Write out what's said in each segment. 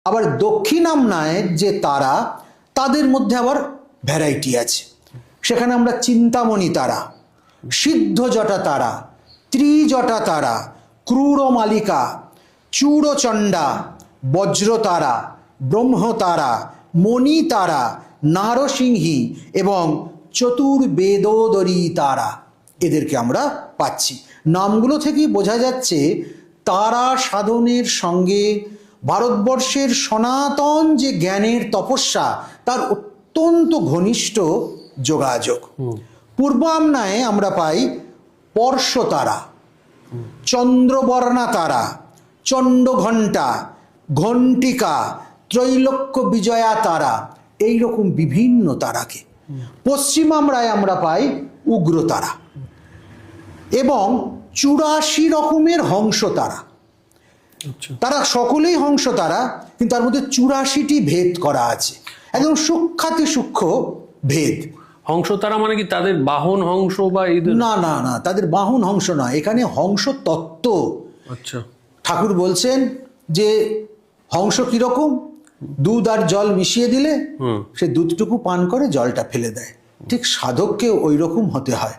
আবার দক্ষিণ আমনায় যে তারা, তাদের মধ্যে আবার ভ্যারাইটি আছে। সেখানে আমরা চিন্তামণি তারা, সিদ্ধ জটা তারা, ত্রিজটা তারা, ক্রূর মালিকা, চূড়চণ্ডা, বজ্র তারা, ব্রহ্ম তারা, মণি তারা, নারসিংহী এবং চতুর্বেদোদরী তারা, এদেরকে আমরা পাচ্ছি। নামগুলো থেকেই বোঝা যাচ্ছে তারা সাধনের সঙ্গে ভারতবর্ষের সনাতন যে জ্ঞানের তপস্যা তার অত্যন্ত ঘনিষ্ঠ যোগাযোগ। পূর্ব আমনায় আমরা পাই পর্শতারা, চন্দ্রবর্ণা তারা, চণ্ডঘণ্টা, ঘণ্টিকা, ত্রৈলোক্য বিজয়া তারা, এইরকম বিভিন্ন তারাকে। পশ্চিম আমরায় আমরা পাই উগ্রতারা এবং 84 রকমের হংস তারা। তারা সকলেই হংস তারা, কিন্তু তার মধ্যে 84টি ভেদ করা আছে, একদম সূক্ষ্মাতি সূক্ষ্ম ভেদ। হংস তারা মানে কি তাদের বাহন হংস বা এই? না না না, তাদের বাহন হংস না, এখানে হংস তত্ত্ব। আচ্ছা, ঠাকুর বলছেন যে হংস কিরকম, দুধ আর জল মিশিয়ে দিলে সে দুধটুকু পান করে জলটা ফেলে দেয়, ঠিক সাধককে ওই রকম হতে হয়।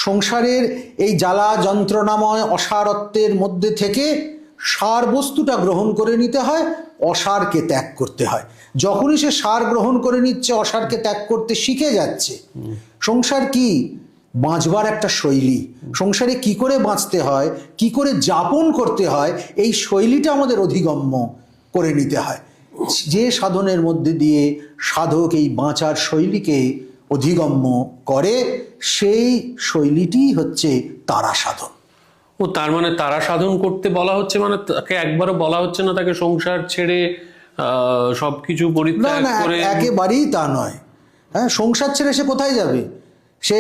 সংসারের এই জ্বালা যন্ত্রণাময় অসারত্বের মধ্যে থেকে সার বস্তুটা গ্রহণ করে নিতে হয়, অসারকে ত্যাগ করতে হয়। যখনই সে সার গ্রহণ করে নিচ্ছে, অসারকে ত্যাগ করতে শিখে যাচ্ছে। সংসার কি? বাঁচবার একটা শৈলী। সংসারে কি করে বাঁচতে হয়, কি করে যাপন করতে হয়, এই শৈলীটা আমাদের অধিগম্য করে নিতে হয়। যে সাধনের মধ্যে দিয়ে সাধক এই বাঁচার শৈলীকে অধিগম্য করে, সেই শৈলীটি হচ্ছে তারা সাধন। ও তার মানে তারা সাধন করতে বলা হচ্ছে, মানে তাকে একবারও বলা হচ্ছে না তাকে সংসার ছেড়ে সবকিছু পরিত্যাগ করে? একেবারেই তা নয়। হ্যাঁ, সংসার ছেড়ে সে কোথায় যাবে? সে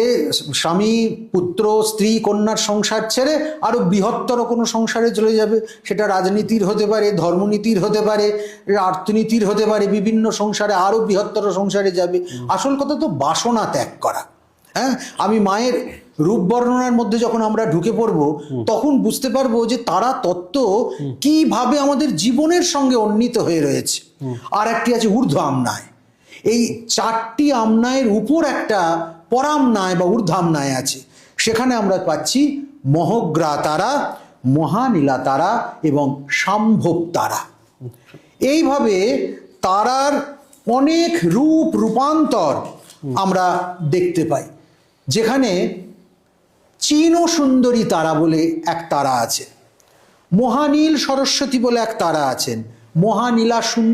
স্বামী পুত্র স্ত্রী কন্যার সংসার ছেড়ে আরো বৃহত্তর কোনো সংসারে চলে যাবে। সেটা রাজনীতির হতে পারে, ধর্মনীতির হতে পারে, অর্থনীতির হতে পারে, বিভিন্ন সংসারে আরো বৃহত্তর সংসারে যাবে। আসল কথা তো বাসনা ত্যাগ করা। হ্যাঁ, আমি মায়ের রূপ বর্ণনার মধ্যে যখন আমরা ঢুকে পড়ব, তখন বুঝতে পারবো যে তারা তত্ত্ব কিভাবে আমাদের জীবনের সঙ্গে উন্নীত হয়ে রয়েছে। আর একটি আছে ঊর্ধ্ব আমনায়। এই 4টি আমনায়ের উপর একটা পরামনায় বা ঊর্ধ্বামনায় আছে। সেখানে আমরা পাচ্ছি মহগ্রা তারা, মহানীলা তারা এবং সম্ভব তারা। এইভাবে তারার অনেক রূপ রূপান্তর আমরা দেখতে পাই। যেখানে চীন সুন্দরী তারা বলে এক তারা আছে, মহানীল সরস্বতী বলে এক তারা আছেন, মহানীলা সুন্দর